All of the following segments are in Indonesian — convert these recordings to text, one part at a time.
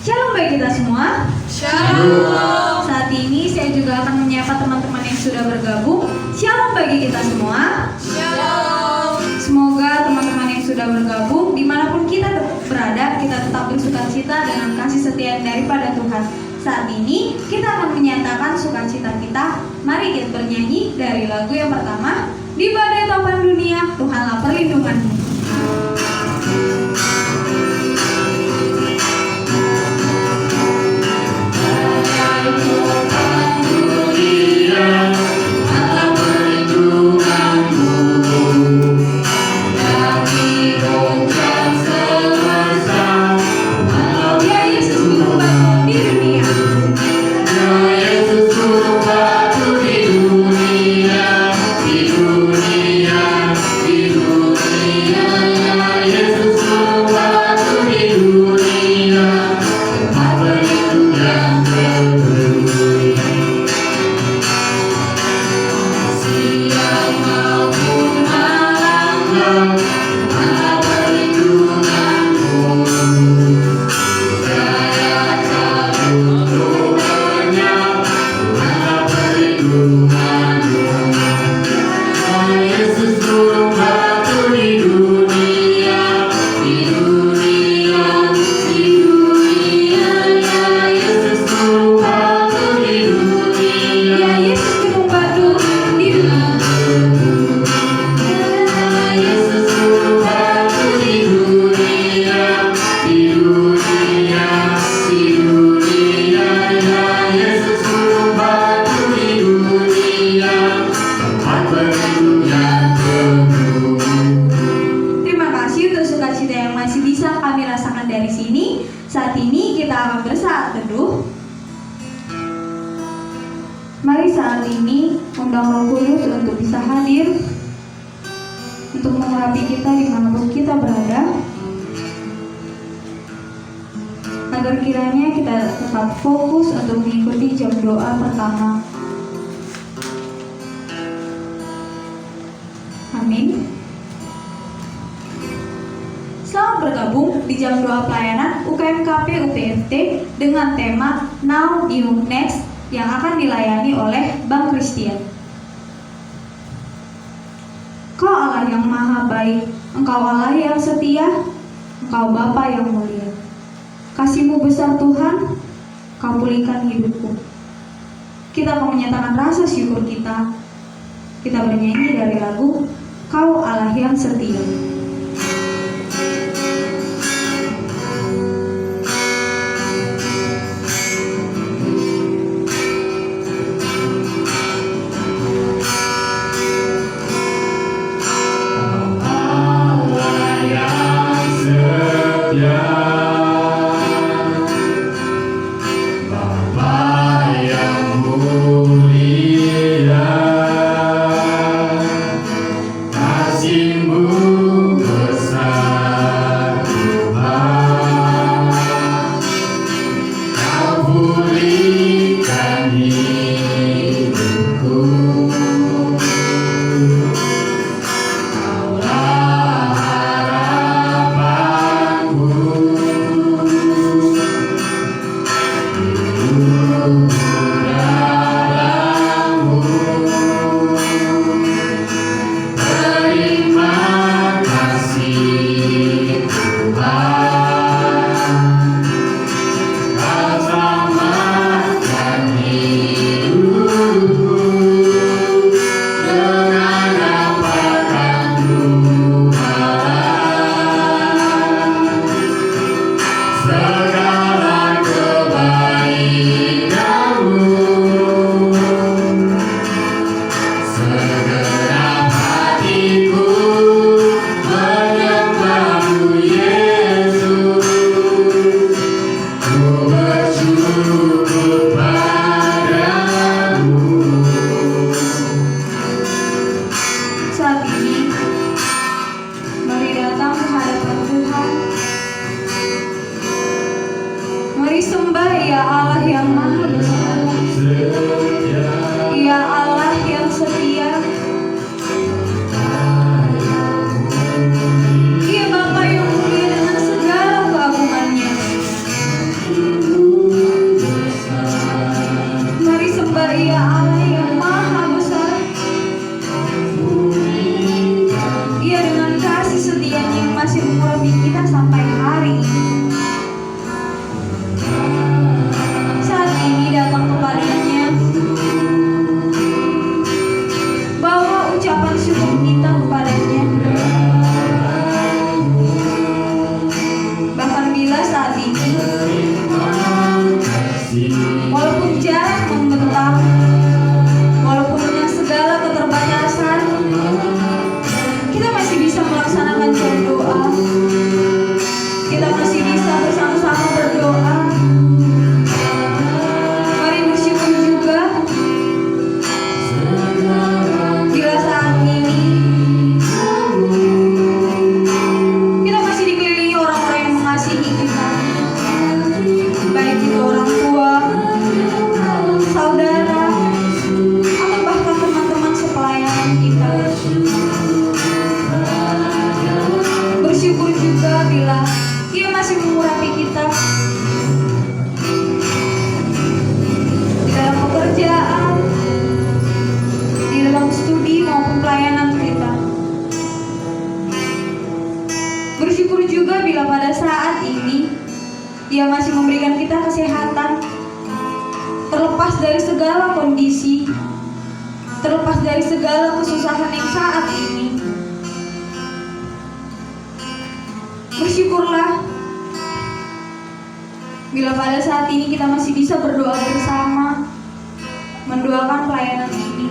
Shalom bagi kita semua. Shalom. Saat ini saya juga akan menyapa teman-teman yang sudah bergabung. Shalom bagi kita semua. Shalom. Semoga teman-teman yang sudah bergabung dimanapun kita berada, kita tetap bersukacita dengan kasih setia daripada Tuhan. Saat ini kita akan menyatakan sukacita kita. Mari kita bernyanyi dari lagu yang pertama, Di Badai Topan Dunia, Tuhanlah Perlindunganmu. Mari saat ini undang Roh Kudus untuk bisa hadir, untuk mengurapi kita dimanapun kita berada, agar kiranya kita tetap fokus untuk mengikuti jam doa pertama. Amin. Selamat bergabung di jam doa pelayanan UKMKP UPFT dengan tema Now You Next yang akan dilayani oleh Bang Christian. Kau Allah yang maha baik, Engkau Allah yang setia, Engkau Bapa yang mulia. Kasih-Mu besar Tuhan, Kau pulihkan hidupku. Kita akan menyatakan rasa syukur kita. Kita bernyanyi dari lagu Kau Allah yang setia. Dia masih memberikan kita kesehatan, terlepas dari segala kondisi, terlepas dari segala kesusahan yang saat ini. Bersyukurlah bila pada saat ini kita masih bisa berdoa bersama, mendoakan pelayanan ini.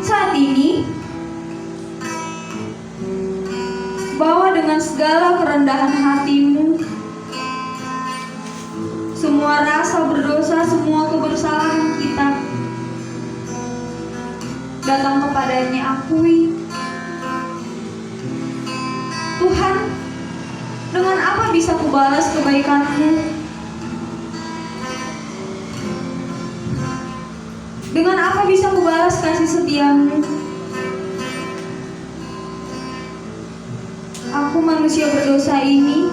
Saat ini, bawa dengan segala kerendahan hatimu, semua rasa berdosa, semua kebersalahan kita, datang kepadanya, akui, Tuhan, dengan apa bisa kubalas kebaikan-Mu? Dengan apa bisa kubalas kasih setia-Mu? Aku manusia berdosa ini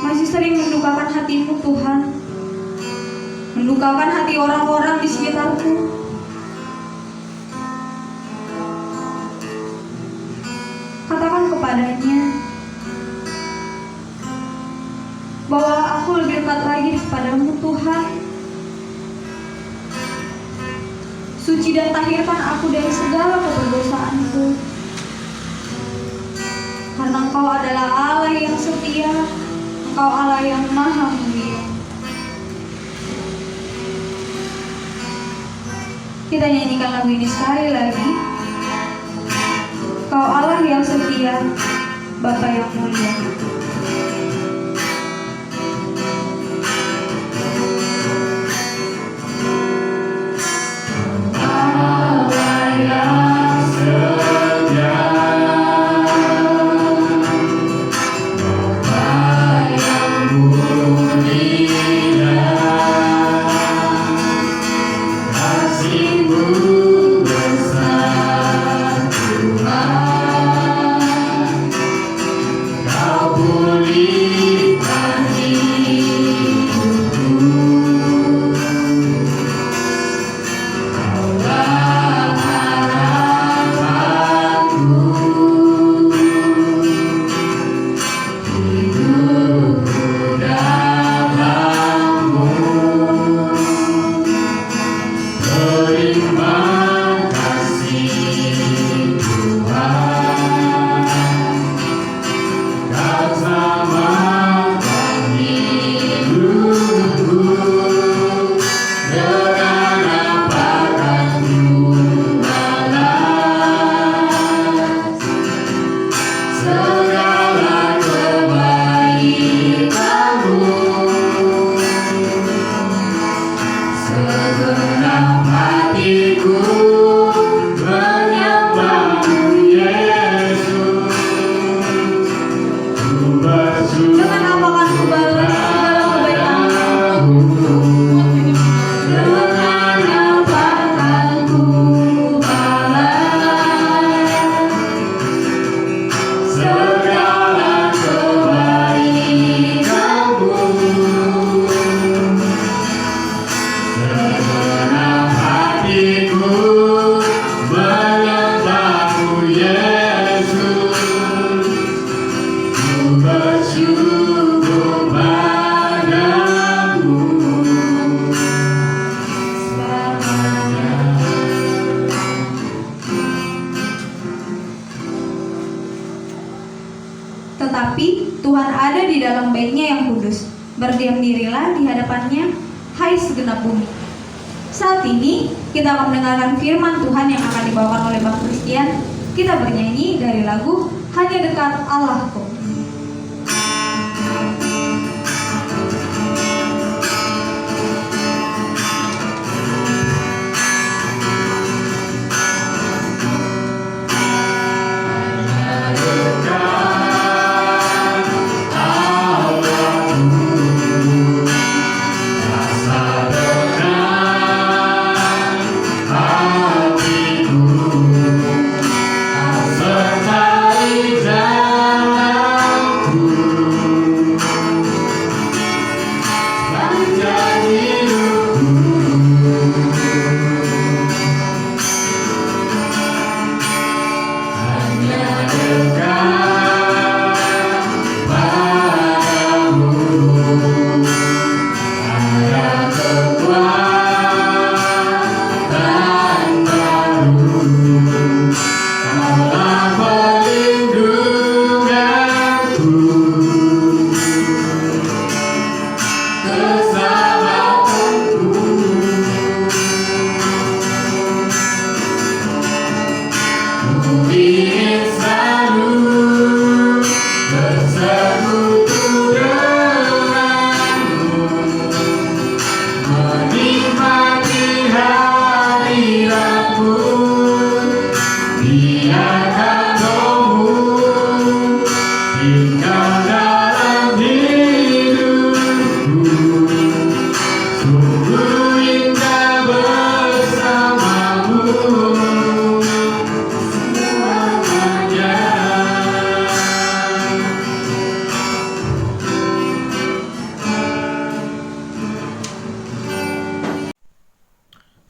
masih sering mendukakan hati-Mu, Tuhan, mendukakan hati orang-orang di sekitarku. Katakan kepadanya bahwa aku lebih dekat lagi kepadamu, Tuhan. Suci dan tahirkan aku dari segala keberdosaanku, karena Engkau adalah Allah yang setia, Engkau Allah yang maha mulia. Kita nyanyikan lagu ini sekali lagi. Kau Allah yang setia, Bapa yang mulia. Tetapi Tuhan ada di dalam bait-Nya yang kudus. Berdiam dirilah di hadapannya, hai segenap bumi. Saat ini kita akan mendengarkan firman Tuhan yang akan dibawakan oleh Bang Christian. Kita bernyanyi dari lagu Hanya Dekat Allahku. Sertai jalan tinggal dalam hidupku. Sungguh indah bersamamu selamanya.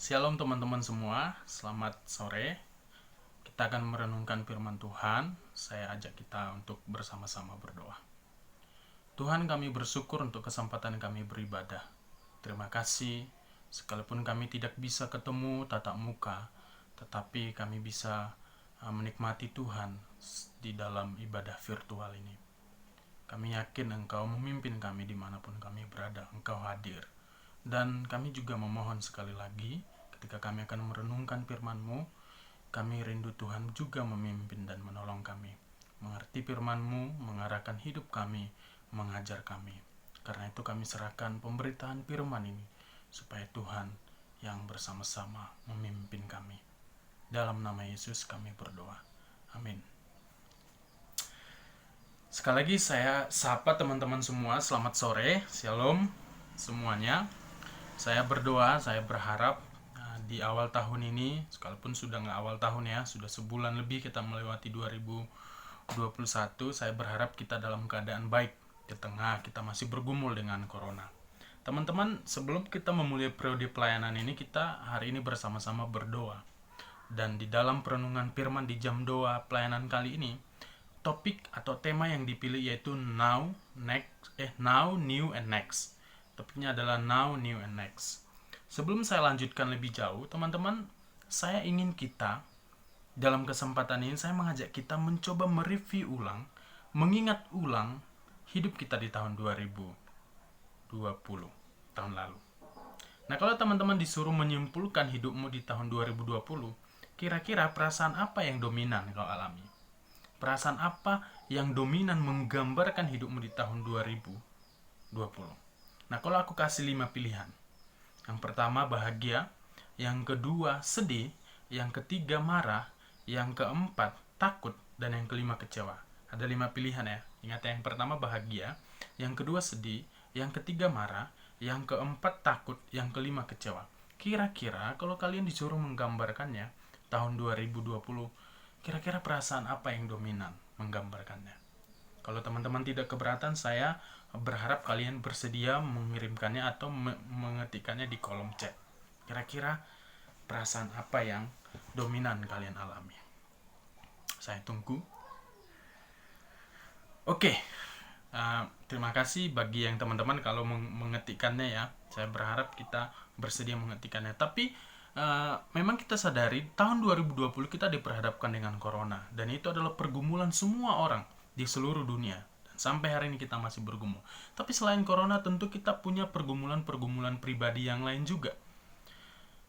Shalom teman-teman semua, selamat sore. Kita akan merenungkan firman Tuhan. Saya ajak kita untuk bersama-sama berdoa. Tuhan, kami bersyukur untuk kesempatan kami beribadah. Terima kasih, sekalipun kami tidak bisa ketemu tatap muka, tetapi kami bisa menikmati Tuhan di dalam ibadah virtual ini. Kami yakin Engkau memimpin kami dimanapun kami berada, Engkau hadir. Dan kami juga memohon sekali lagi, ketika kami akan merenungkan firman-Mu, kami rindu Tuhan juga memimpin dan menolong kami, mengerti firman-Mu, mengarahkan hidup kami, mengajar kami. Karena itu kami serahkan pemberitaan firman ini, supaya Tuhan yang bersama-sama memimpin kami. Dalam nama Yesus kami berdoa. Amin. Sekali lagi saya sapa teman-teman semua, selamat sore, shalom semuanya. Saya berdoa, saya berharap di awal tahun ini, sekalipun sudah nggak awal tahun ya, sudah sebulan lebih kita melewati 2021, saya berharap kita dalam keadaan baik di tengah kita masih bergumul dengan corona. Teman-teman, sebelum kita memulai periode pelayanan ini, kita hari ini bersama-sama berdoa. Dan di dalam perenungan firman di jam doa pelayanan kali ini, topik atau tema yang dipilih yaitu now, new and next. Topiknya adalah now, new and next. Sebelum saya lanjutkan lebih jauh, teman-teman, saya ingin kita, dalam kesempatan ini, saya mengajak kita mencoba mereview ulang, mengingat ulang hidup kita di tahun 2020, tahun lalu. Nah, kalau teman-teman disuruh menyimpulkan hidupmu di tahun 2020, kira-kira perasaan apa yang dominan kau alami? Perasaan apa yang dominan menggambarkan hidupmu di tahun 2020? Nah, kalau aku kasih 5 pilihan. Yang pertama bahagia, yang kedua sedih, yang ketiga marah, yang keempat takut, dan yang kelima kecewa. Ada 5 pilihan ya. Ingat, yang pertama bahagia, yang kedua sedih, yang ketiga marah, yang keempat takut, yang kelima kecewa. Kira-kira kalau kalian disuruh menggambarkannya tahun 2020, kira-kira perasaan apa yang dominan menggambarkannya? Kalau teman-teman tidak keberatan, saya berharap kalian bersedia mengirimkannya atau mengetikkannya di kolom chat. Kira-kira perasaan apa yang dominan kalian alami? Saya tunggu. Oke, terima kasih bagi yang teman-teman kalau mengetikkannya ya. Saya berharap kita bersedia mengetikkannya. Tapi memang kita sadari tahun 2020 kita diperhadapkan dengan corona. Dan itu adalah pergumulan semua orang di seluruh dunia. Sampai hari ini kita masih bergumul. Tapi selain corona, tentu kita punya pergumulan-pergumulan pribadi yang lain juga.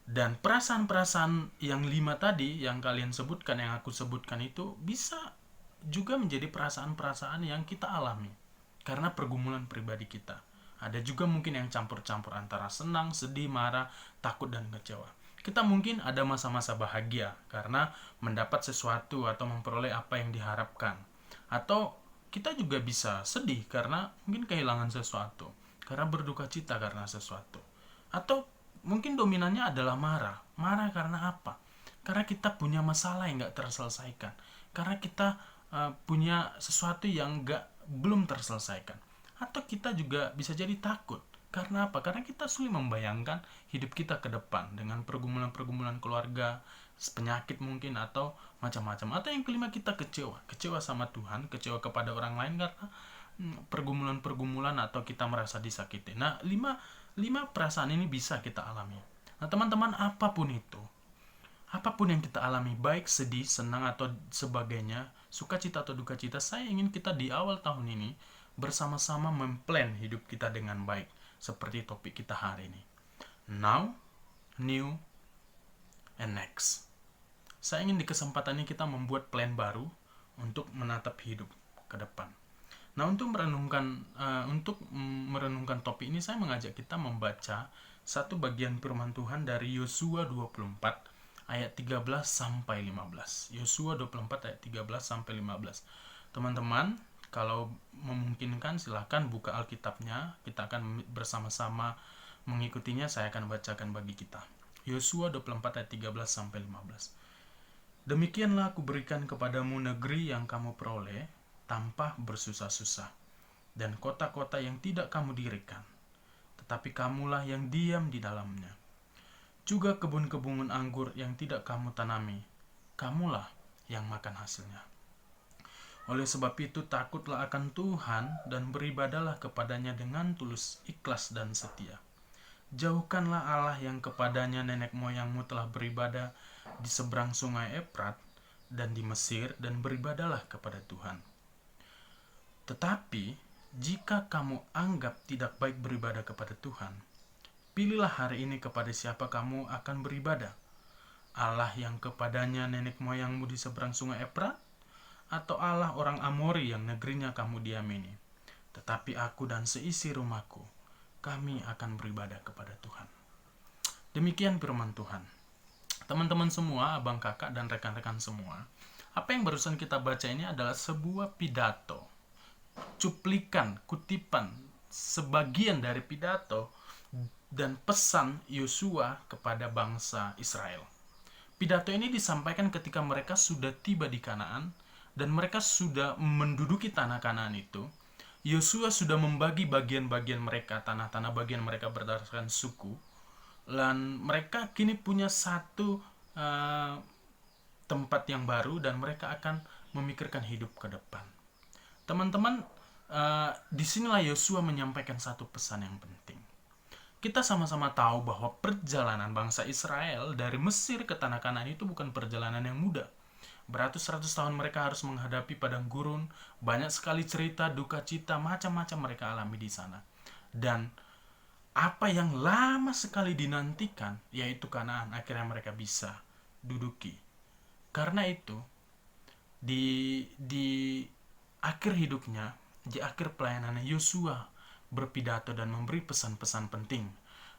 Dan perasaan-perasaan yang 5 tadi, yang kalian sebutkan, yang aku sebutkan itu, bisa juga menjadi perasaan-perasaan yang kita alami. Karena pergumulan pribadi kita. Ada juga mungkin yang campur-campur antara senang, sedih, marah, takut, dan kecewa. Kita mungkin ada masa-masa bahagia, karena mendapat sesuatu atau memperoleh apa yang diharapkan. Atau kita juga bisa sedih karena mungkin kehilangan sesuatu, karena berduka cita karena sesuatu. Atau mungkin dominannya adalah marah. Marah karena apa? Karena kita punya masalah yang gak terselesaikan. Karena kita punya sesuatu yang belum terselesaikan. Atau kita juga bisa jadi takut. Karena apa? Karena kita sulit membayangkan hidup kita ke depan dengan pergumulan-pergumulan keluarga, penyakit mungkin, atau macam-macam. Atau yang kelima, kita kecewa sama Tuhan, kecewa kepada orang lain karena pergumulan-pergumulan atau kita merasa disakiti. Nah, lima perasaan ini bisa kita alami. Nah, teman-teman, apapun itu, apapun yang kita alami, baik sedih, senang, atau sebagainya, sukacita atau duka cita, saya ingin kita di awal tahun ini bersama-sama memplan hidup kita dengan baik, seperti topik kita hari ini. Now, new, and next. Saya ingin di kesempatan ini kita membuat plan baru untuk menatap hidup ke depan. Nah, untuk merenungkan topik ini, saya mengajak kita membaca satu bagian firman Tuhan dari Yosua 24 ayat 13 sampai 15. Yosua 24 ayat 13 sampai 15. Teman-teman, kalau memungkinkan silahkan buka Alkitabnya. Kita akan bersama-sama mengikutinya. Saya akan bacakan bagi kita. Yosua 24 ayat 13 sampai 15. Demikianlah aku berikan kepadamu negeri yang kamu peroleh tanpa bersusah-susah, dan kota-kota yang tidak kamu dirikan, tetapi kamulah yang diam di dalamnya. Juga kebun-kebun anggur yang tidak kamu tanami, kamulah yang makan hasilnya. Oleh sebab itu takutlah akan Tuhan dan beribadalah kepadanya dengan tulus, ikhlas dan setia. Jauhkanlah Allah yang kepadanya nenek moyangmu telah beribadah di seberang sungai Efrat dan di Mesir, dan beribadalah kepada Tuhan. Tetapi jika kamu anggap tidak baik beribadah kepada Tuhan, pilihlah hari ini kepada siapa kamu akan beribadah. Allah yang kepadanya nenek moyangmu di seberang sungai Efrat, atau Allah orang Amori yang negerinya kamu diami ini. Tetapi aku dan seisi rumahku, kami akan beribadah kepada Tuhan. Demikian firman Tuhan. Teman-teman semua, abang kakak dan rekan-rekan semua, apa yang barusan kita baca ini adalah sebuah pidato, cuplikan, kutipan, sebagian dari pidato dan pesan Yosua kepada bangsa Israel. Pidato ini disampaikan ketika mereka sudah tiba di Kanaan dan mereka sudah menduduki tanah Kanaan itu. Yosua sudah membagi bagian-bagian mereka, tanah-tanah bagian mereka berdasarkan suku. Dan mereka kini punya satu tempat yang baru dan mereka akan memikirkan hidup ke depan. Teman-teman, disinilah Yosua menyampaikan satu pesan yang penting. Kita sama-sama tahu bahwa perjalanan bangsa Israel dari Mesir ke tanah Kanaan itu bukan perjalanan yang mudah. Beratus-ratus tahun mereka harus menghadapi padang gurun, banyak sekali cerita, duka cita, macam-macam mereka alami di sana. Dan apa yang lama sekali dinantikan, yaitu Kanaan, akhirnya mereka bisa duduki. Karena itu, di akhir hidupnya, di akhir pelayanannya, Yosua berpidato dan memberi pesan-pesan penting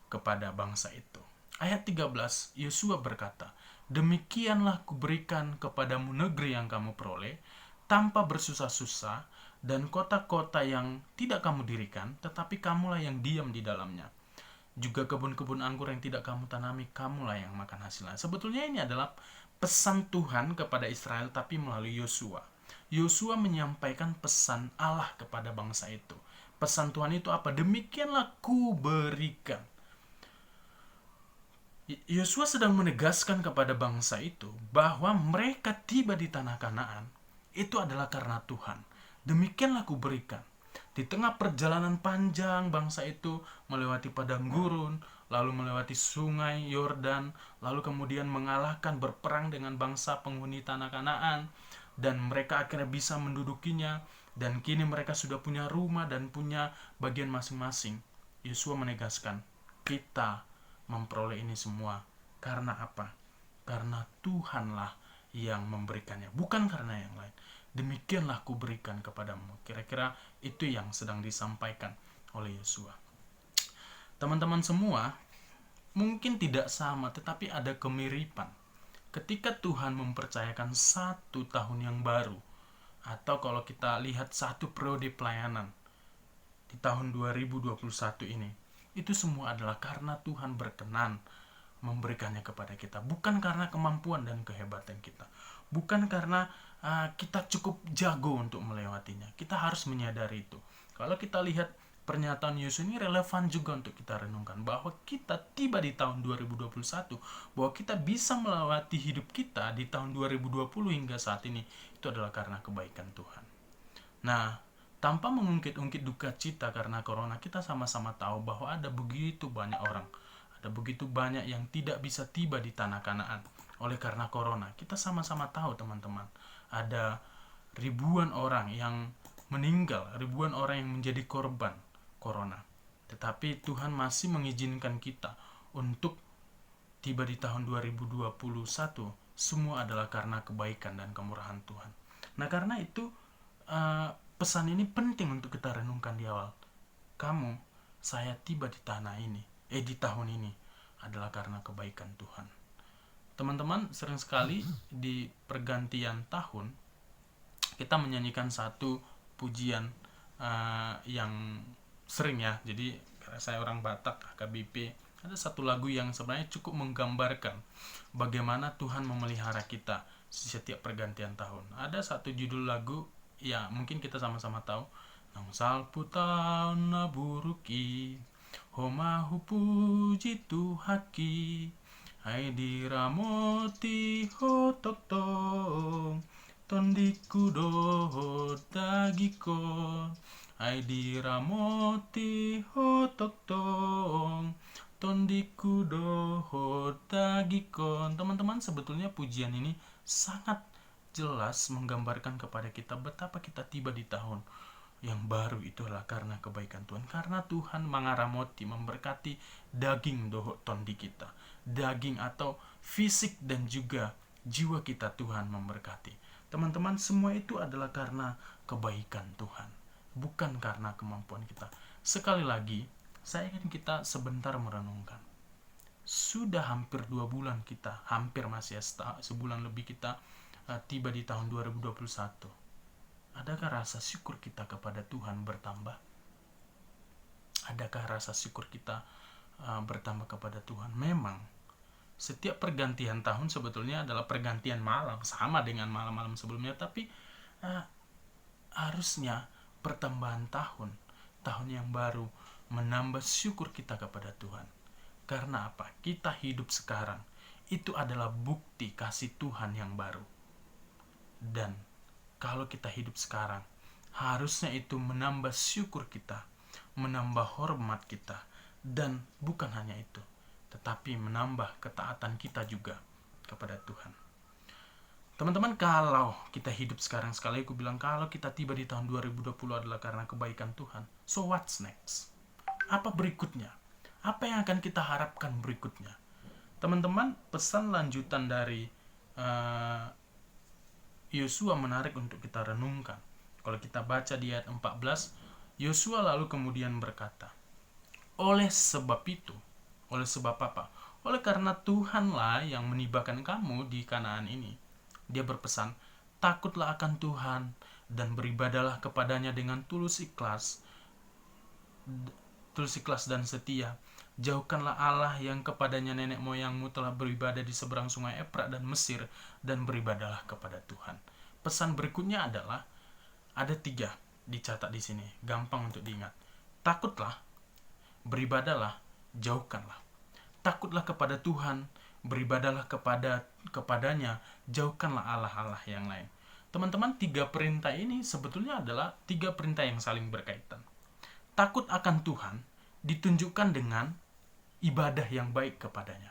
kepada bangsa itu. Ayat 13, Yosua berkata, demikianlah kuberikan kepadamu negeri yang kamu peroleh, tanpa bersusah-susah, dan kota-kota yang tidak kamu dirikan, tetapi kamulah yang diam di dalamnya. Juga kebun-kebun anggur yang tidak kamu tanami, kamulah yang makan hasilnya. Sebetulnya ini adalah pesan Tuhan kepada Israel, tapi melalui Yosua. Yosua menyampaikan pesan Allah kepada bangsa itu. Pesan Tuhan itu apa? Demikianlah kuberikan. Yosua sedang menegaskan kepada bangsa itu bahwa mereka tiba di tanah Kanaan itu adalah karena Tuhan. Demikianlah kuberikan. Di tengah perjalanan panjang bangsa itu melewati padang gurun, lalu melewati sungai Yordan, lalu kemudian mengalahkan berperang dengan bangsa penghuni tanah Kanaan, dan mereka akhirnya bisa mendudukinya, dan kini mereka sudah punya rumah dan punya bagian masing-masing. Yosua menegaskan, kita memperoleh ini semua karena apa? Karena Tuhanlah yang memberikannya, bukan karena yang lain. Demikianlah kuberikan kepadamu. Kira-kira itu yang sedang disampaikan oleh Yosua. Teman-teman semua, mungkin tidak sama, tetapi ada kemiripan. Ketika Tuhan mempercayakan satu tahun yang baru, atau kalau kita lihat satu periode pelayanan di tahun 2021 ini, itu semua adalah karena Tuhan berkenan memberikannya kepada kita. Bukan karena kemampuan dan kehebatan kita. Bukan karena kita cukup jago untuk melewatinya. Kita harus menyadari itu. Kalau kita lihat pernyataan Yosua ini relevan juga untuk kita renungkan. Bahwa kita tiba di tahun 2021. Bahwa kita bisa melewati hidup kita di tahun 2020 hingga saat ini. Itu adalah karena kebaikan Tuhan. Nah, tanpa mengungkit-ungkit duka cita karena corona, kita sama-sama tahu bahwa ada begitu banyak orang, ada begitu banyak yang tidak bisa tiba di tanah Kanaan oleh karena corona. Kita sama-sama tahu teman-teman, ada ribuan orang yang meninggal, ribuan orang yang menjadi korban corona. Tetapi Tuhan masih mengizinkan kita untuk tiba di tahun 2021, semua adalah karena kebaikan dan kemurahan Tuhan. Nah, karena itu pesan ini penting untuk kita renungkan di awal. Kamu, saya tiba di tanah ini, di tahun ini adalah karena kebaikan Tuhan. Teman-teman, sering sekali di pergantian tahun kita menyanyikan satu pujian yang sering ya. Jadi karena saya orang Batak, HKBP, ada satu lagu yang sebenarnya cukup menggambarkan bagaimana Tuhan memelihara kita setiap pergantian tahun. Ada satu judul lagu ya mungkin kita sama-sama tahu, Nang salpu taun na buruki Homahu puji Tuhaki Hai diramoti hotok tong Tondiku doho dagikon Hai diramoti hotok tong Tondiku doho dagikon. Teman-teman, sebetulnya pujian ini sangat jelas menggambarkan kepada kita betapa kita tiba di tahun yang baru itu adalah karena kebaikan Tuhan. Karena Tuhan mangaramoti, memberkati daging doho tondi kita. Daging atau fisik dan juga jiwa kita Tuhan memberkati. Teman-teman, semua itu adalah karena kebaikan Tuhan. Bukan karena kemampuan kita. Sekali lagi, saya ingin kita sebentar merenungkan. Sudah hampir 2 bulan kita, hampir masih sebulan lebih kita tiba di tahun 2021. Adakah rasa syukur kita kepada Tuhan bertambah? Adakah rasa syukur kita bertambah kepada Tuhan? Memang setiap pergantian tahun sebetulnya adalah pergantian malam, sama dengan malam-malam sebelumnya, tapi harusnya pertambahan tahun yang baru menambah syukur kita kepada Tuhan. Karena apa? Kita hidup sekarang itu adalah bukti kasih Tuhan yang baru. Dan kalau kita hidup sekarang, harusnya itu menambah syukur kita, menambah hormat kita, dan bukan hanya itu, tetapi menambah ketaatan kita juga kepada Tuhan. Teman-teman, kalau kita hidup sekarang, sekali aku bilang, kalau kita tiba di tahun 2020 adalah karena kebaikan Tuhan, so what's next? Apa berikutnya? Apa yang akan kita harapkan berikutnya? Teman-teman, pesan lanjutan dari Yosua menarik untuk kita renungkan. Kalau kita baca di ayat 14, Yosua lalu kemudian berkata, oleh sebab apa? Oleh karena Tuhanlah yang menibakan kamu di Kanaan ini. Dia berpesan, takutlah akan Tuhan dan beribadahlah kepadanya dengan tulus ikhlas dan setia. Jauhkanlah Allah yang kepadanya nenek moyangmu telah beribadah di seberang sungai Efrat dan Mesir, dan beribadahlah kepada Tuhan. Pesan berikutnya adalah ada 3 dicatat di sini, gampang untuk diingat. Takutlah, beribadahlah, jauhkanlah. Takutlah kepada Tuhan, beribadahlah kepadanya, jauhkanlah Allah-Allah yang lain. Teman-teman, 3 perintah ini sebetulnya adalah 3 perintah yang saling berkaitan. Takut akan Tuhan ditunjukkan dengan ibadah yang baik kepadanya.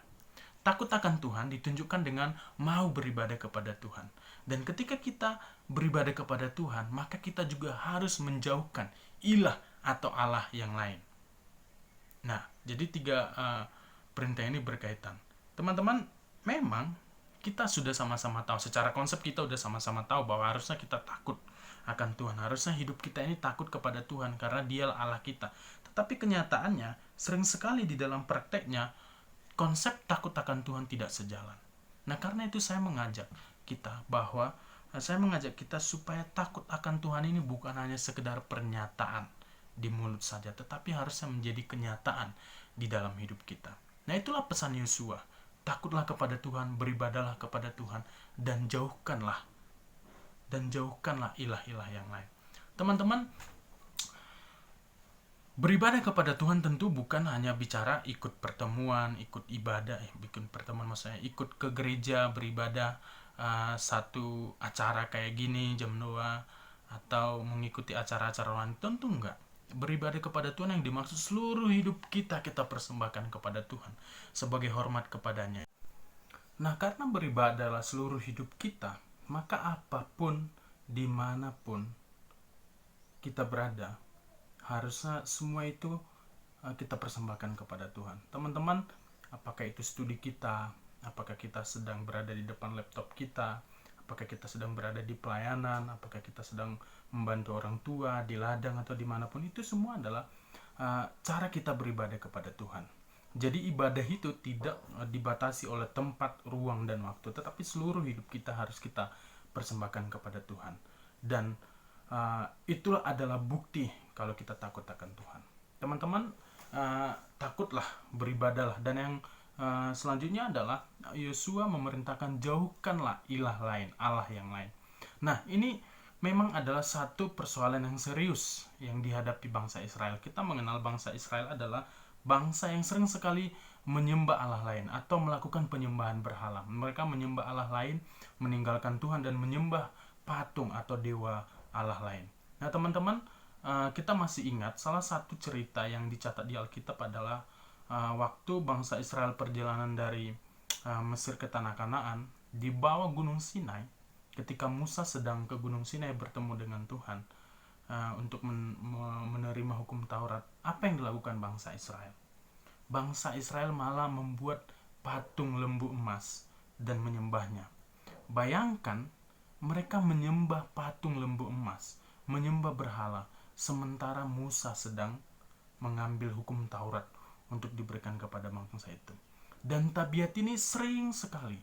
Takut akan Tuhan ditunjukkan dengan mau beribadah kepada Tuhan. Dan ketika kita beribadah kepada Tuhan, maka kita juga harus menjauhkan ilah atau Allah yang lain. Nah, jadi 3 perintah ini berkaitan. Teman-teman, memang kita sudah sama-sama tahu, secara konsep kita sudah sama-sama tahu bahwa harusnya kita takut akan Tuhan. Harusnya hidup kita ini takut kepada Tuhan karena Dialah Allah kita. Tetapi kenyataannya, sering sekali di dalam prakteknya, konsep takut akan Tuhan tidak sejalan. Nah, karena itu saya mengajak kita supaya takut akan Tuhan ini bukan hanya sekedar pernyataan di mulut saja, tetapi harusnya menjadi kenyataan di dalam hidup kita. Nah, itulah pesan Yosua. Takutlah kepada Tuhan, beribadahlah kepada Tuhan, dan jauhkanlah ilah-ilah yang lain. Teman-teman, beribadah kepada Tuhan tentu bukan hanya bicara ikut pertemuan, ikut ibadah, maksudnya ikut ke gereja beribadah satu acara kayak gini jam 2 atau mengikuti acara-acara lain, tentu enggak. Beribadah kepada Tuhan yang dimaksud seluruh hidup kita persembahkan kepada Tuhan sebagai hormat kepadanya. Nah, karena beribadahlah seluruh hidup kita, maka apapun, dimanapun kita berada, harusnya semua itu kita persembahkan kepada Tuhan. Teman-teman, apakah itu studi kita, apakah kita sedang berada di depan laptop kita, apakah kita sedang berada di pelayanan, apakah kita sedang membantu orang tua di ladang atau dimanapun, itu semua adalah cara kita beribadah kepada Tuhan. Jadi ibadah itu tidak dibatasi oleh tempat, ruang, dan waktu, tetapi seluruh hidup kita harus kita persembahkan kepada Tuhan. Dan itulah adalah bukti kalau kita takut akan Tuhan. Teman-teman, takutlah, beribadahlah. Dan yang selanjutnya adalah Yosua memerintahkan jauhkanlah ilah lain, Allah yang lain. Nah, ini memang adalah satu persoalan yang serius yang dihadapi bangsa Israel. Kita mengenal bangsa Israel adalah bangsa yang sering sekali menyembah Allah lain atau melakukan penyembahan berhala. Mereka menyembah Allah lain, meninggalkan Tuhan, dan menyembah patung atau dewa Allah lain. Nah, teman-teman, kita masih ingat salah satu cerita yang dicatat di Alkitab adalah waktu bangsa Israel perjalanan dari Mesir ke Tanah Kanaan di bawah Gunung Sinai. Ketika Musa sedang ke Gunung Sinai bertemu dengan Tuhan untuk menerima hukum Taurat, apa yang dilakukan bangsa Israel? Bangsa Israel malah membuat patung lembu emas dan menyembahnya. Bayangkan, mereka menyembah patung lembu emas, menyembah berhala, sementara Musa sedang mengambil hukum Taurat untuk diberikan kepada bangsa itu. Dan tabiat ini sering sekali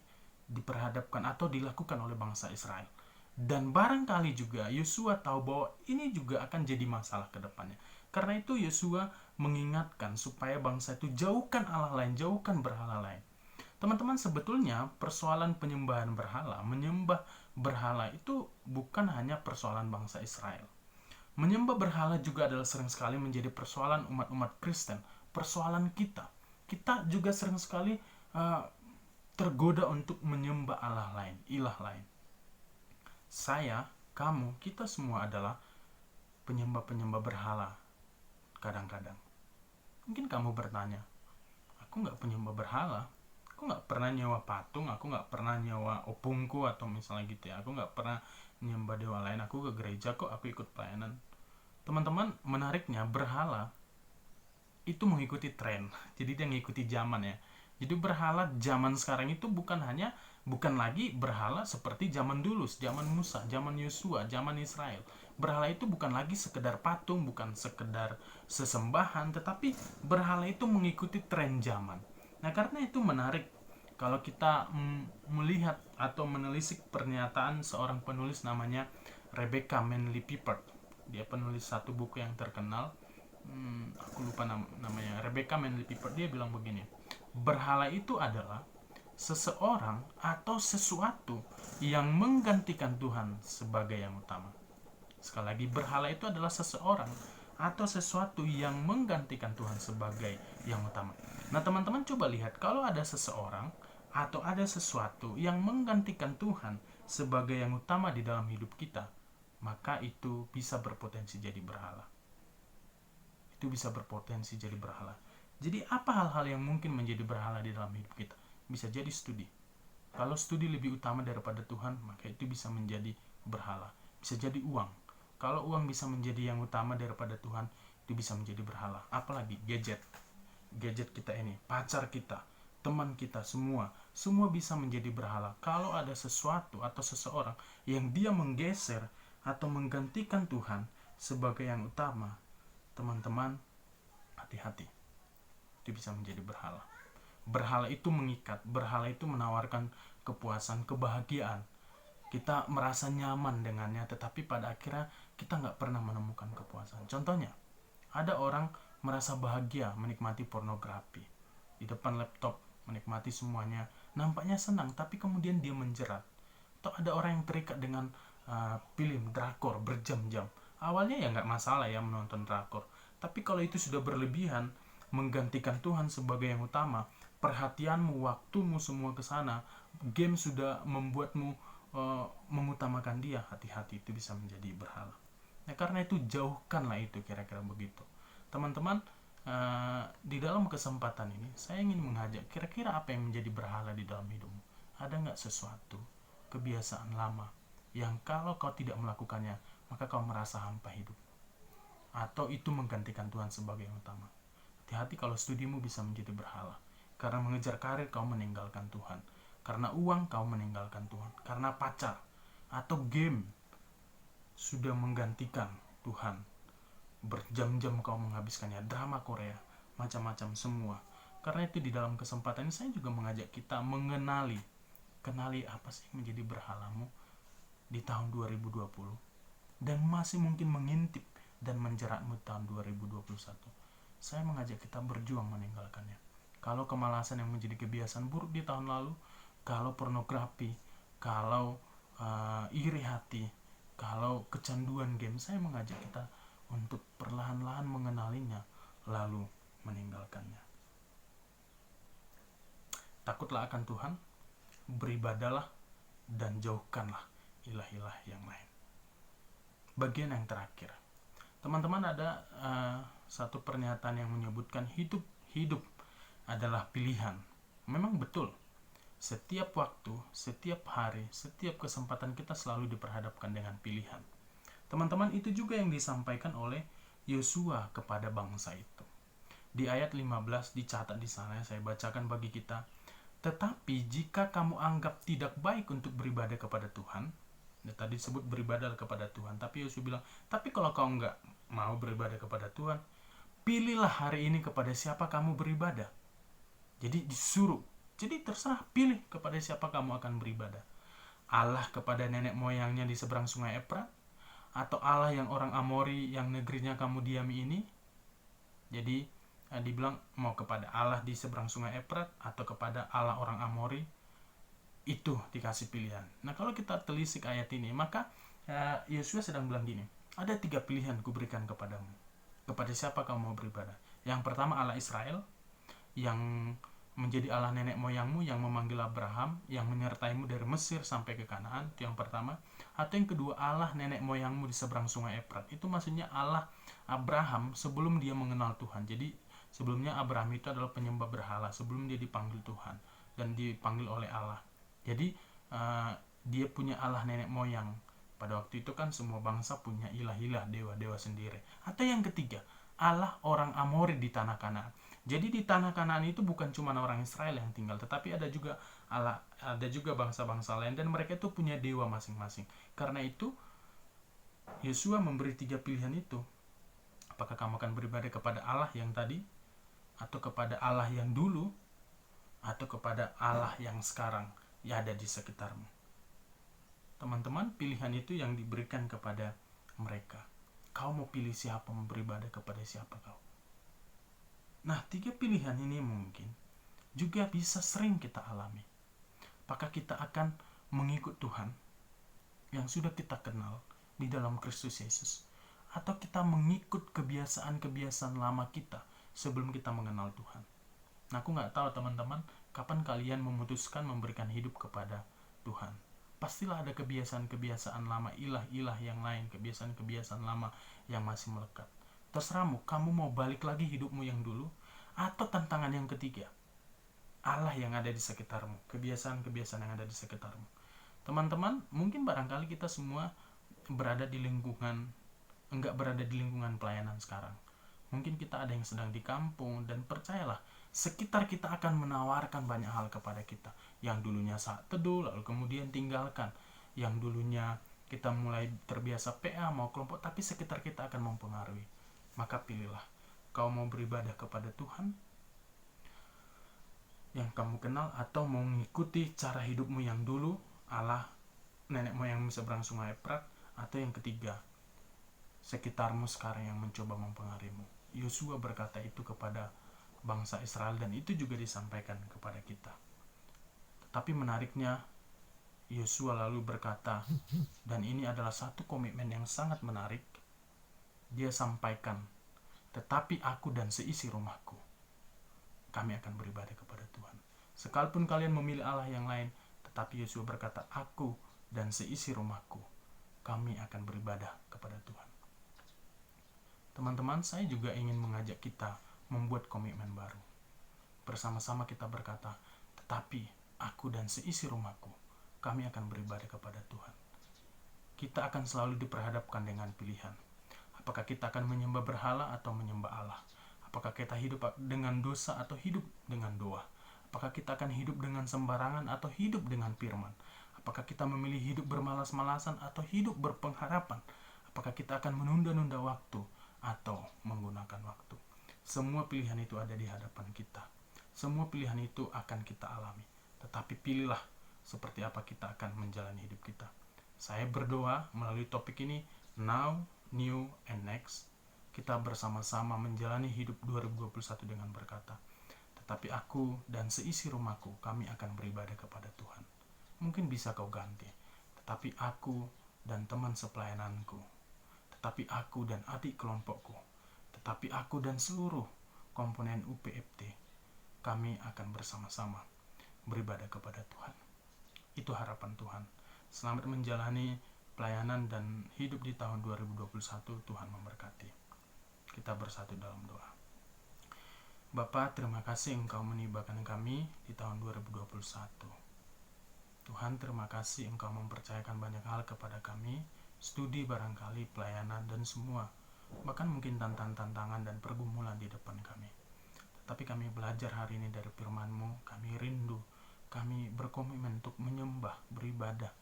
diperhadapkan atau dilakukan oleh bangsa Israel. Dan barangkali juga Yosua tahu bahwa ini juga akan jadi masalah ke depannya. Karena itu Yosua mengingatkan supaya bangsa itu jauhkan Allah lain, jauhkan berhala lain. Teman-teman, sebetulnya persoalan penyembahan berhala, menyembah berhala itu bukan hanya persoalan bangsa Israel. Menyembah berhala juga adalah sering sekali menjadi persoalan umat-umat Kristen, persoalan kita. Kita juga sering sekali tergoda untuk menyembah Allah lain, ilah lain. Saya, kamu, kita semua adalah penyembah-penyembah berhala kadang-kadang. Mungkin kamu bertanya, aku nggak penyembah berhala, aku nggak pernah nyewa patung, aku nggak pernah nyewa opungku atau misalnya gitu ya, aku nggak pernah nyembah dewa lain, aku ke gereja kok, aku ikut pelayanan. Teman-teman, menariknya berhala itu mengikuti tren, jadi dia mengikuti zaman ya. Jadi berhala zaman sekarang itu bukan lagi berhala seperti zaman dulu, zaman Musa, zaman Yosua, zaman Israel. Berhala itu bukan lagi sekedar patung, bukan sekedar sesembahan, tetapi berhala itu mengikuti tren zaman. Nah, karena itu menarik kalau kita melihat atau menelisik pernyataan seorang penulis namanya Rebecca Manley Pippert. Dia penulis satu buku yang terkenal, aku lupa namanya, Rebecca Manley Pippert. Dia bilang begini, berhala itu adalah seseorang atau sesuatu yang menggantikan Tuhan sebagai yang utama. Sekali lagi, berhala itu adalah seseorang atau sesuatu yang menggantikan Tuhan sebagai yang utama. Nah, teman-teman coba lihat, kalau ada seseorang atau ada sesuatu yang menggantikan Tuhan sebagai yang utama di dalam hidup kita, maka itu bisa berpotensi jadi berhala. Itu bisa berpotensi jadi berhala. Jadi apa hal-hal yang mungkin menjadi berhala di dalam hidup kita? Bisa jadi studi. Kalau studi lebih utama daripada Tuhan, maka itu bisa menjadi berhala. Bisa jadi uang. Kalau uang bisa menjadi yang utama daripada Tuhan, itu bisa menjadi berhala. Apalagi gadget. Gadget kita ini, pacar kita, teman kita, semua bisa menjadi berhala. Kalau ada sesuatu atau seseorang yang dia menggeser atau menggantikan Tuhan sebagai yang utama, teman-teman, hati-hati. Itu bisa menjadi berhala. Berhala itu mengikat, berhala itu menawarkan kepuasan, kebahagiaan. Kita merasa nyaman dengannya, tetapi pada akhirnya kita nggak pernah menemukan kepuasan. Contohnya, ada orang merasa bahagia menikmati pornografi di depan laptop, menikmati semuanya, nampaknya senang, tapi kemudian dia menjerat. Atau ada orang yang terikat dengan film drakor berjam-jam. Awalnya ya nggak masalah ya menonton drakor, tapi kalau itu sudah berlebihan, menggantikan Tuhan sebagai yang utama, perhatianmu, waktumu semua ke sana, game sudah membuatmu mengutamakan dia, hati-hati, itu bisa menjadi berhala. Nah, karena itu jauhkanlah itu, kira-kira begitu. Teman-teman, di dalam kesempatan ini saya ingin mengajak, kira-kira apa yang menjadi berhala di dalam hidupmu? Ada nggak sesuatu kebiasaan lama yang kalau kau tidak melakukannya, maka kau merasa hampa hidup, atau itu menggantikan Tuhan sebagai yang utama? Hati-hati kalau studimu bisa menjadi berhala. Karena mengejar karir kau meninggalkan Tuhan, karena uang kau meninggalkan Tuhan, karena pacar atau game sudah menggantikan Tuhan. Berjam-jam kau menghabiskannya, drama Korea, macam-macam semua. Karena itu di dalam kesempatan ini saya juga mengajak kita kenali apa sih yang menjadi berhalamu di tahun 2020 dan masih mungkin mengintip dan menjeratmu tahun 2021. Saya mengajak kita berjuang meninggalkannya. Kalau kemalasan yang menjadi kebiasaan buruk di tahun lalu, kalau pornografi, kalau iri hati, kalau kecanduan game, saya mengajak kita untuk perlahan-lahan mengenalinya lalu meninggalkannya. Takutlah akan Tuhan, beribadalah dan jauhkanlah ilah-ilah yang lain. Bagian yang terakhir, teman-teman, ada satu pernyataan yang menyebutkan hidup adalah pilihan. Memang betul, setiap waktu, setiap hari, setiap kesempatan kita selalu diperhadapkan dengan pilihan. Teman-teman, itu juga yang disampaikan oleh Yosua kepada bangsa itu. Di ayat 15 dicatat di sana, saya bacakan bagi kita. Tetapi jika kamu anggap tidak baik untuk beribadah kepada Tuhan, tadi disebut beribadah kepada Tuhan, tapi Yosua bilang, tapi kalau kau enggak mau beribadah kepada Tuhan, pilihlah hari ini kepada siapa kamu beribadah. Jadi disuruh, jadi terserah, pilih kepada siapa kamu akan beribadah. Allah kepada nenek moyangnya di seberang sungai Efrat, atau Allah yang orang Amori yang negerinya kamu diami ini. Jadi dibilang mau kepada Allah di seberang sungai Efrat atau kepada Allah orang Amori, itu dikasih pilihan. Nah, kalau kita telisik ayat ini, maka Yosua sedang bilang gini, ada 3 pilihan kuberikan kepadamu. Kepada siapa kamu mau beribadah? Yang pertama Allah Israel, yang menjadi Allah nenek moyangmu, yang memanggil Abraham, yang menyertaimu dari Mesir sampai ke Kanaan, itu yang pertama. Atau yang kedua, Allah nenek moyangmu di seberang sungai Efrat. Itu maksudnya Allah Abraham sebelum dia mengenal Tuhan. Jadi sebelumnya Abraham itu adalah penyembah berhala sebelum dia dipanggil Tuhan dan dipanggil oleh Allah. Jadi dia punya Allah nenek moyang. Pada waktu itu kan semua bangsa punya ilah-ilah, dewa-dewa sendiri. Atau yang ketiga, Allah orang Amori di tanah Kanaan. Jadi di tanah Kanaan itu bukan cuma orang Israel yang tinggal, tetapi ada juga bangsa-bangsa lain, dan mereka itu punya dewa masing-masing. Karena itu Yosua memberi 3 pilihan itu. Apakah kamu akan beribadah kepada Allah yang tadi, atau kepada Allah yang dulu, atau kepada Allah yang sekarang yang ada di sekitarmu. Teman-teman, pilihan itu yang diberikan kepada mereka. Kau mau pilih siapa, mau beribadah kepada siapa kau? Nah, 3 pilihan ini mungkin juga bisa sering kita alami. Apakah kita akan mengikut Tuhan yang sudah kita kenal di dalam Kristus Yesus, atau kita mengikut kebiasaan-kebiasaan lama kita sebelum kita mengenal Tuhan? Nah, aku nggak tahu teman-teman, kapan kalian memutuskan memberikan hidup kepada Tuhan. Pastilah ada kebiasaan-kebiasaan lama, ilah-ilah yang lain, kebiasaan-kebiasaan lama yang masih melekat. Terserahmu, kamu mau balik lagi hidupmu yang dulu, atau tantangan yang ketiga, Allah yang ada di sekitarmu, kebiasaan-kebiasaan yang ada di sekitarmu. Teman-teman, mungkin barangkali kita semua enggak berada di lingkungan pelayanan sekarang. Mungkin kita ada yang sedang di kampung, dan percayalah, sekitar kita akan menawarkan banyak hal kepada kita. Yang dulunya saat teduh, lalu kemudian tinggalkan. Yang dulunya kita mulai terbiasa PA, mau kelompok, tapi sekitar kita akan mempengaruhi. Maka pilihlah, kau mau beribadah kepada Tuhan yang kamu kenal, atau mau mengikuti cara hidupmu yang dulu, Allah nenek moyangmu seberang sungai Efrat, atau yang ketiga, sekitarmu sekarang yang mencoba mempengaruhimu. Yosua berkata itu kepada bangsa Israel, dan itu juga disampaikan kepada kita. Tapi menariknya, Yosua lalu berkata, dan ini adalah satu komitmen yang sangat menarik. Dia sampaikan, tetapi aku dan seisi rumahku, kami akan beribadah kepada Tuhan. Sekalipun kalian memilih Allah yang lain, tetapi Yosua berkata, aku dan seisi rumahku, kami akan beribadah kepada Tuhan. Teman-teman, saya juga ingin mengajak kita membuat komitmen baru. Bersama-sama kita berkata, tetapi aku dan seisi rumahku, kami akan beribadah kepada Tuhan. Kita akan selalu diperhadapkan dengan pilihan. Apakah kita akan menyembah berhala atau menyembah Allah? Apakah kita hidup dengan dosa atau hidup dengan doa? Apakah kita akan hidup dengan sembarangan atau hidup dengan firman? Apakah kita memilih hidup bermalas-malasan atau hidup berpengharapan? Apakah kita akan menunda-nunda waktu atau menggunakan waktu? Semua pilihan itu ada di hadapan kita. Semua pilihan itu akan kita alami. Tetapi pilihlah seperti apa kita akan menjalani hidup kita. Saya berdoa melalui topik ini, Now, New, and Next, kita bersama-sama menjalani hidup 2021 dengan berkata, tetapi aku dan seisi rumahku, kami akan beribadah kepada Tuhan. Mungkin bisa kau ganti, tetapi aku dan teman sepelayananku, tetapi aku dan adik kelompokku, tetapi aku dan seluruh komponen UPFT, kami akan bersama-sama beribadah kepada Tuhan. Itu harapan Tuhan. Selamat menjalani pelayanan dan hidup di tahun 2021. Tuhan memberkati. Kita bersatu dalam doa. Bapa, terima kasih Engkau menibakan kami di tahun 2021. Tuhan, terima kasih Engkau mempercayakan banyak hal kepada kami, studi barangkali, pelayanan, dan semua, bahkan mungkin tantangan-tantangan dan pergumulan di depan kami. Tetapi kami belajar hari ini dari firman-Mu, kami rindu, kami berkomitmen untuk menyembah, beribadah,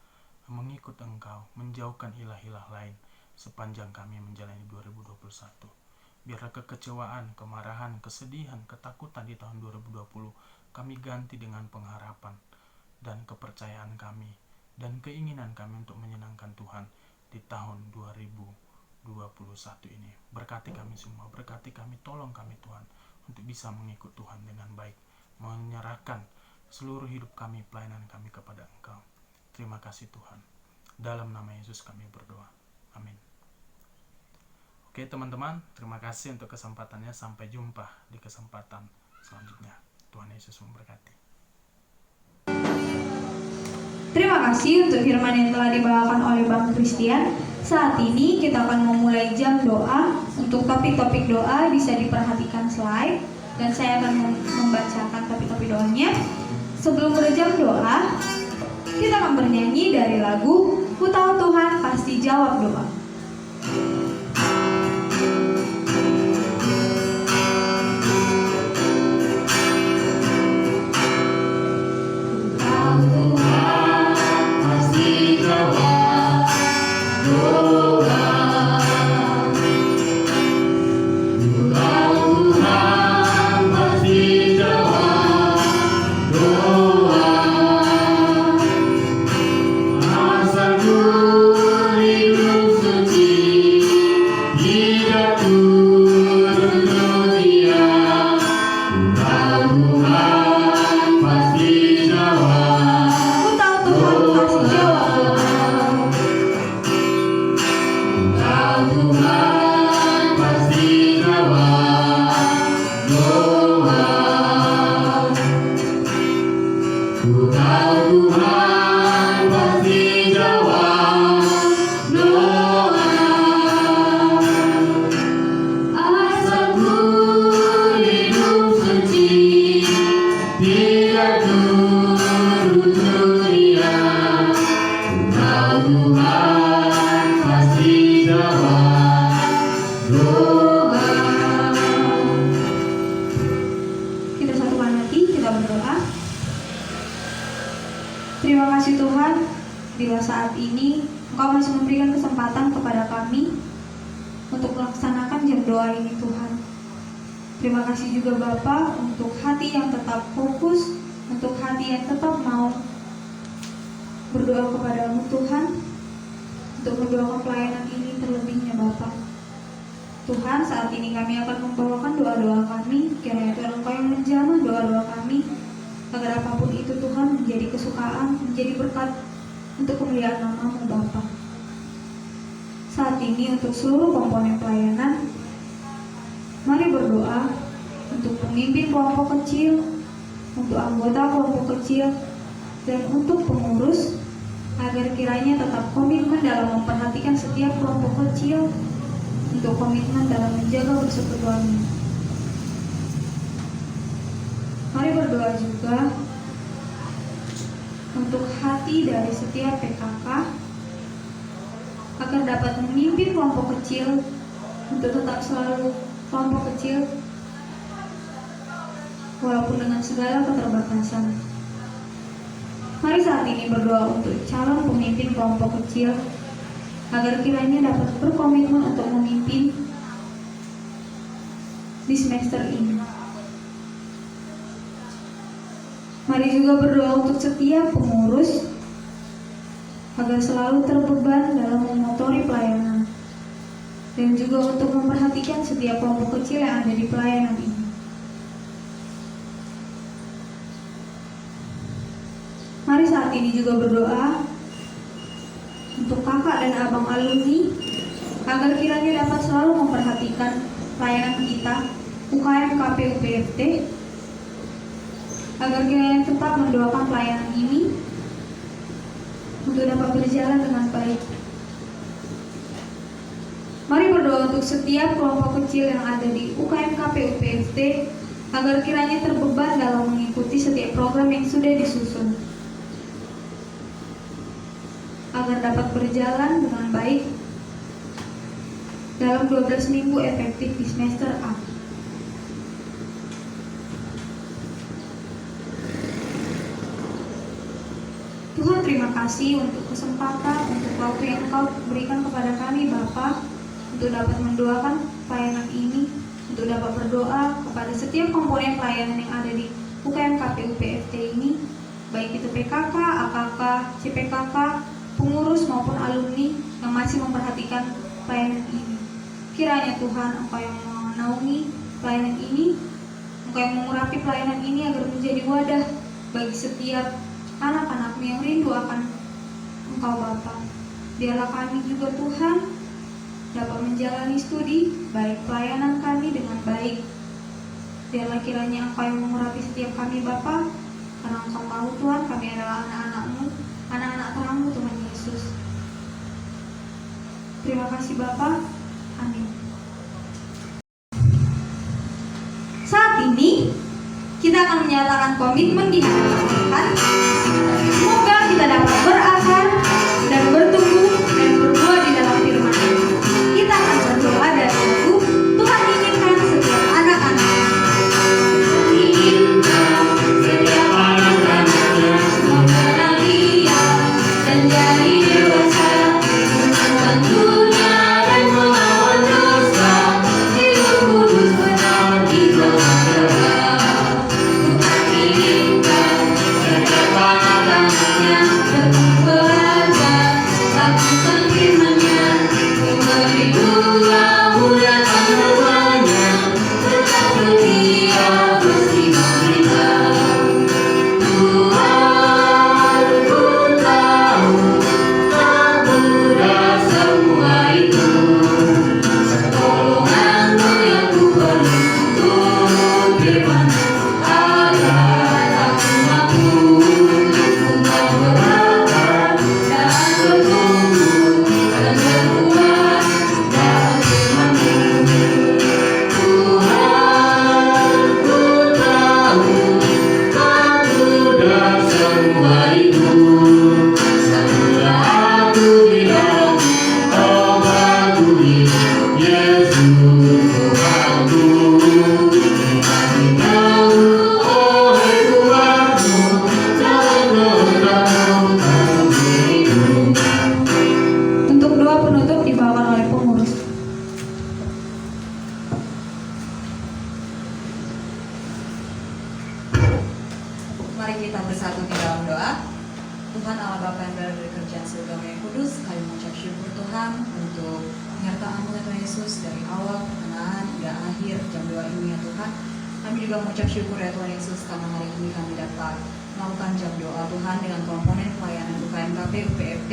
mengikut Engkau, menjauhkan ilah-ilah lain sepanjang kami menjalani 2021. Biarlah kekecewaan, kemarahan, kesedihan, ketakutan di tahun 2020 kami ganti dengan pengharapan dan kepercayaan kami dan keinginan kami untuk menyenangkan Tuhan di tahun 2021 ini. Berkati kami semua, berkati kami, tolong kami Tuhan untuk bisa mengikut Tuhan dengan baik, menyerahkan seluruh hidup kami, pelayanan kami kepada Engkau. Terima kasih Tuhan. Dalam nama Yesus kami berdoa. Amin. Oke teman-teman, terima kasih untuk kesempatannya. Sampai jumpa di kesempatan selanjutnya. Tuhan Yesus memberkati. Terima kasih untuk firman yang telah dibawakan oleh Bang Christian. Saat ini kita akan memulai jam doa. Untuk topik-topik doa bisa diperhatikan slide dan saya akan membacakan topik-topik doanya. Sebelum berjam doa, kita akan bernyanyi dari lagu Ku Tahu Tuhan Pasti Jawab Doa. Kita satukan hati, kita berdoa. Terima kasih Tuhan, bila saat ini Engkau masih memberikan kesempatan kepada kami untuk melaksanakan jam doa ini Tuhan. Terima kasih juga Bapa untuk hati yang tetap fokus, untuk hati yang tetap mau berdoa kepadamu Tuhan, untuk mendoakan pelayanan ini terlebihnya Bapa. Tuhan, saat ini kami akan membawakan doa-doa kami, kiranya Tuhan Engkau yang menjamah doa-doa kami, agar apapun itu Tuhan menjadi kesukaan, menjadi berkat untuk kemuliaan nama-Mu Bapa. Saat ini untuk seluruh komponen pelayanan, mari berdoa untuk pemimpin kelompok kecil, untuk anggota kelompok kecil, dan untuk pengurus, agar kiranya tetap komitmen dalam memperhatikan setiap kelompok kecil, untuk komitmen dalam menjaga persekutuan. Mari berdoa juga untuk hati dari setiap PKK, agar dapat memimpin kelompok kecil, untuk tetap selalu kelompok kecil walaupun dengan segala keterbatasan. Mari saat ini berdoa untuk calon pemimpin kelompok kecil, agar kiranya dapat berkomitmen untuk memimpin di semester ini. Mari juga berdoa untuk setiap pengurus agar selalu terbeban dalam memotori pelayanan dan juga untuk memperhatikan setiap kelompok kecil yang ada di pelayanan ini. Mari saat ini juga berdoa untuk kakak dan abang alumni agar kiranya dapat selalu memperhatikan pelayanan kita UKM KPU PFT, agar kiranya tetap mendoakan pelayanan ini untuk dapat berjalan dengan baik. Mari berdoa untuk setiap kelompok kecil yang ada di UKM KPU PFT agar kiranya terbeban dalam mengikuti setiap program yang sudah disusun, agar dapat berjalan dengan baik dalam 12 minggu efektif di semester A. Tuhan, terima kasih untuk kesempatan, untuk waktu yang Engkau berikan kepada kami Bapa, untuk dapat mendoakan pelayanan ini, untuk dapat berdoa kepada setiap komponen pelayanan yang ada di UKM KPU PFT ini, baik itu PKK, AKK, CPKK, pengurus maupun alumni yang masih memperhatikan pelayanan ini. Kiranya Tuhan, Engkau yang menaungi pelayanan ini, Engkau yang mengurapi pelayanan ini agar menjadi wadah bagi setiap anak-anak-Mu yang rindu akan Engkau Bapa. Biarlah kami juga Tuhan dapat menjalani studi baik pelayanan kami dengan baik. Biarlah kiranya Engkau yang mengurapi setiap kami Bapa, karena Engkau tahu Tuhan kami adalah anak-anak-Mu, anak-anak terang-Mu Tuhan Yesus. Terima kasih Bapa. Amin. Saat ini kita akan menyatakan komitmen di hadapan Tuhan. Semoga kita dapat berakar dan bertumbuh dan berbuah di dalam firman. Kita akan berdoa dan lagu Tuhan inginkan setiap anak-anak. Inginkan setiap anak-anaknya Mengenal Dia dan jadi dewasa, membantunya dan melawan dosa, hidup kudus benar di dalam doa. Tuhan inginkan setiap anak-anaknya Berdoa, lakukan firman-Nya, memberi doa muliakan nama-Nya, tetap setia bersih memberikan. Tuhan, ku tahu tak mudah semua itu. Pertolongan-Mu yang ku perlu untuk firman-Mu, agar aku mampu memperberatkan dan bertumbuh dan berbuah dalam firman-Mu. Tuhan, ku tahu tak mudah semua itu. Semula aku bilang, kau akui Yesus Tuhanku. Kasih tahu, oleh Tuhanmu, jangan menakutkan diriku. Untuk doa penutup dibawakan oleh pengurus. Mari kita bersatu di dalam doa. Tuhan Allah Bapa yang berada dari kerjaan surga yang kudus, kami mengucap syukur Tuhan untuk penyertaan-Mu ya Tuhan Yesus dari awal pertengahan hingga akhir jam 2 ini ya Tuhan. Kami juga mengucap syukur ya Tuhan Yesus karena hari ini kami dapat melakukan jam doa Tuhan dengan komponen pelayanan UKM KPU PFT.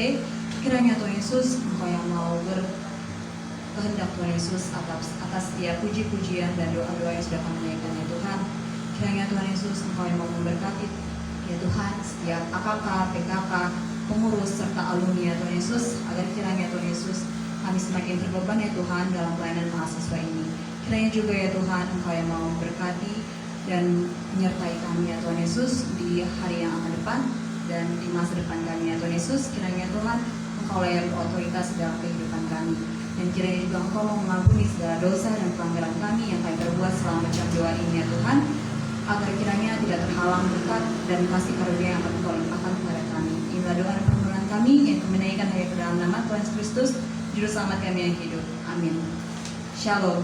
Kiranya Tuhan Yesus Engkau yang mau berkehendak Tuhan Yesus atas setiap puji-pujian dan doa-doa yang sudah kami naikkan ya Tuhan. Kiranya Tuhan Yesus Engkau yang mau memberkati ya Tuhan setiap AKK, PKK, pengurus serta alumni ya Tuhan Yesus, agar kiranya Tuhan Yesus kami semakin terbeban ya Tuhan dalam pelayanan mahasiswa ini. Kiranya juga ya Tuhan Engkau yang mau memberkati dan menyertai kami ya Tuhan Yesus di hari yang akan depan dan di masa depan kami ya Tuhan Yesus. Kiranya Tuhan Engkau yang otoritas dalam kehidupan kami, dan kiranya juga Engkau mau mengampuni segala dosa dan pelanggaran kami yang kami perbuat selama jam doa ini ya Tuhan, agar kiranya tidak terhalang berkat dan kasih karunia yang akan Engkau limpahkan kepada kami. Inilah doa dan permohonan kami yang kami naikkan hanya ke dalam nama Tuhan Yesus Kristus, Juru Selamat kami yang hidup. Amin. Shalom.